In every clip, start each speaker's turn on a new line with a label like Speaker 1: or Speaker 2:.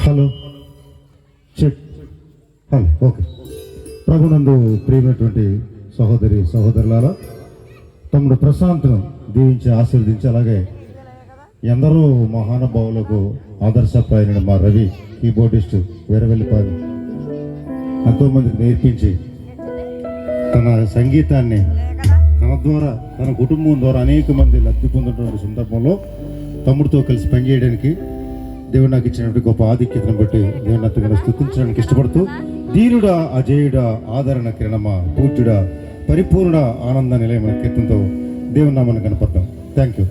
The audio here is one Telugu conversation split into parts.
Speaker 1: Hello check hello okay. ప్రభునందు ప్రియమైనటువంటి సహోదరి సహోదరులారా, తమ్ముడు ప్రశాంత్ను దీవించి ఆశీర్వదించి, అలాగే ఎందరో మహానుభావులకు ఆదర్శప్రాయమైన మా రవి కీబోర్డిస్ట్ వీరవెల్లిపాడు ఎంతోమందికి నేర్పించి తన సంగీతాన్ని తన ద్వారా తన కుటుంబం ద్వారా అనేక మంది లబ్ధి పొందినటువంటి సందర్భంలో తమ్ముడితో కలిసి పనిచేయడానికి దేవుడు నాకు ఇచ్చినటువంటి గొప్ప ఆధిక్యతను బట్టి దేవుని అతను స్తుతించడానికి ఇష్టపడుతూ, దీనుడా అజేయుడా ఆదరణ కిరణమా పూజ్యుడా పరిపూర్ణ ఆనంద నిలయమైన కీర్తనతో దేవుని నామాన్ని కనపడతాం. Thank you.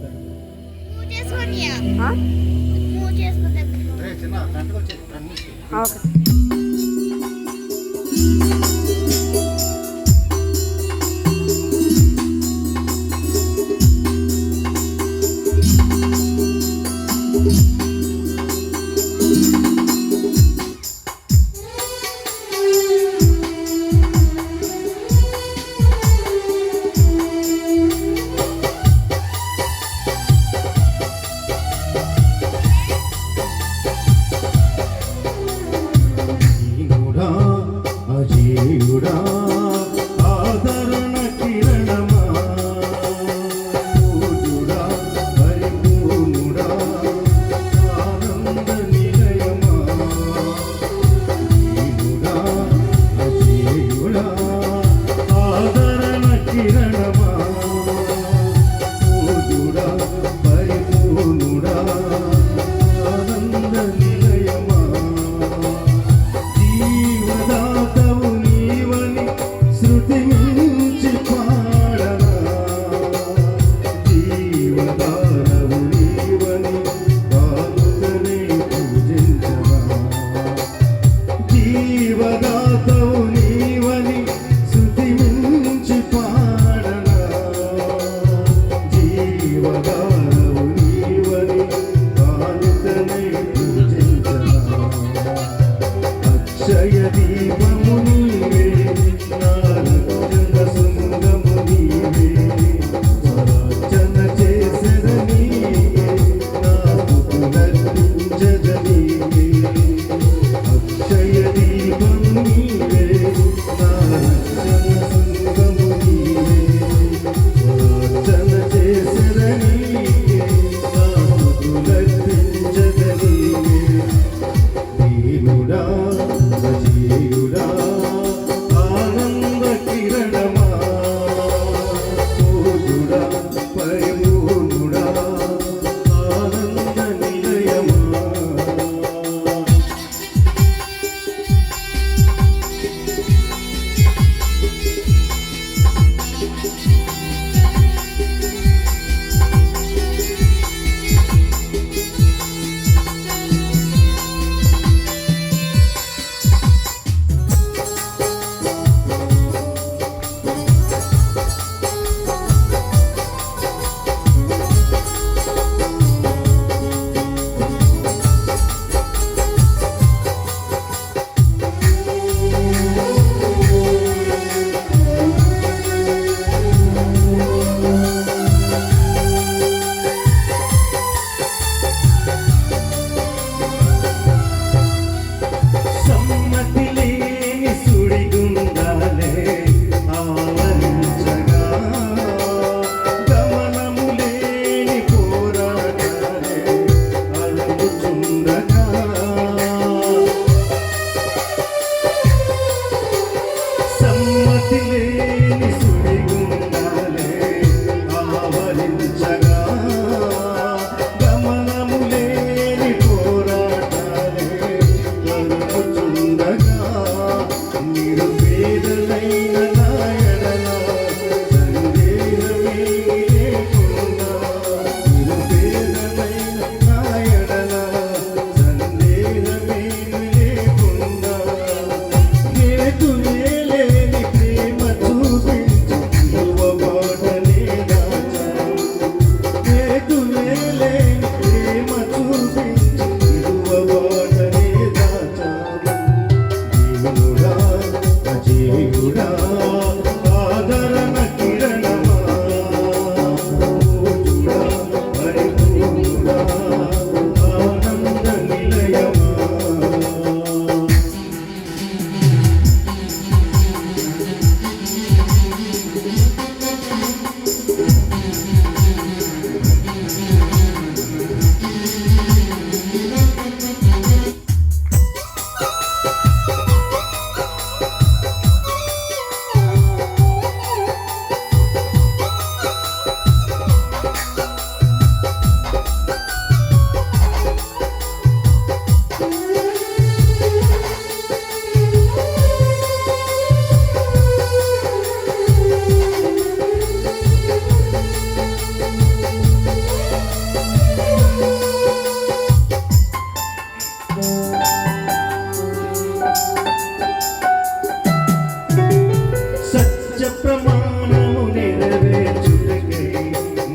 Speaker 2: సత్య ప్రమాణము నెరవేర్చుటకై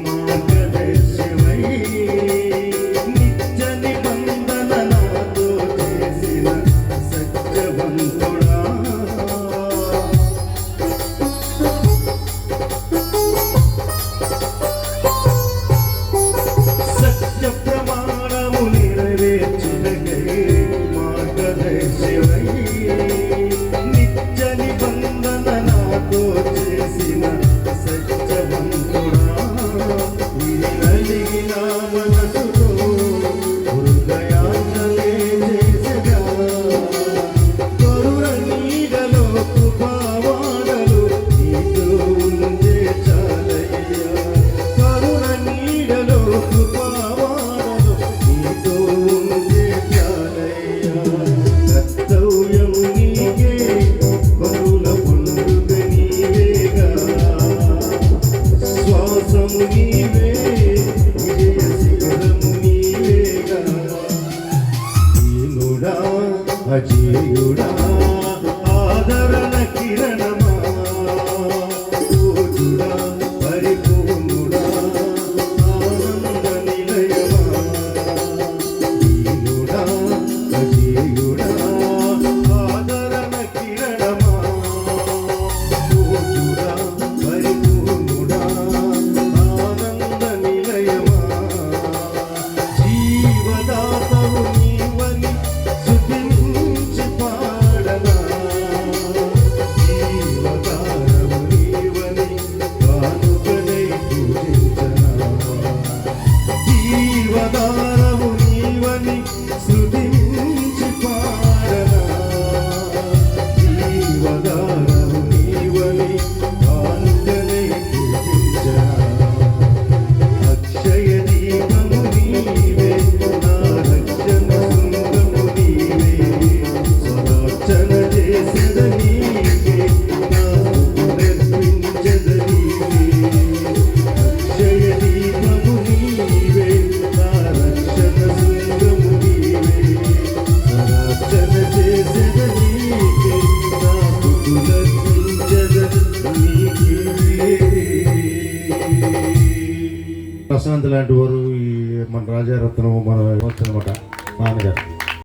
Speaker 2: మార్గదర్శివై నిత్య నిబంధన నాతో చేసిన సత్యవంతుడా సత్య ప్రమాణము నెరవేర్చుటకై మార్గదర్శివై నిత్య నిబంధన నాతో చేసిన సత్యవంతుడా నలిగిన మనసుతో హృదయాన్నలే చేసగా కరుణ నీడలో కృపావాడలు నీతో ఉండే చాలయ్యా కరుణ నీడలో కృపావాడలు నీతో ఉండే చాలయ్యా కర్తవ్యము నీకే కరుణ పొందుక నీవేగా శ్వాసము నీవే విజయ శిఖరము నీవేగా దీనుడా అజేయుడా ఆదరణ కిరణమా పూజుడా పరిపూర్ణుడా ఆనంద నిలయమా దీనుడా అజేయుడా ఆదరణ కిరణమా పూజుడా పరిపూర్ణుడా ఆనంద నిలయమా జీవదాతవు నీవని స్తుతించి పాడనా జీవదాతవు నీవని కానుకనై పూజించనా జీవదాతవు నీవని స్తుతించి పాడనా జీవదాతవు నీవని కానుకనై పూజించనా అక్షయ దీపము నీవే నా రక్షణ శృంగము నీవే స్వరార్చన చేసెద నీవే నా స్తుతులర్పించెద నీవే అక్షయ దీపము నీవే నా రక్షణ శృంగము నీవే స్వరార్చన చేసెద నీవే నా స్తుతులర్పించెద నీవే.
Speaker 1: ప్రశాంత్ లాంటి వారు ఈ మన రాజారత్నం మన అనమాట నాన్నగారు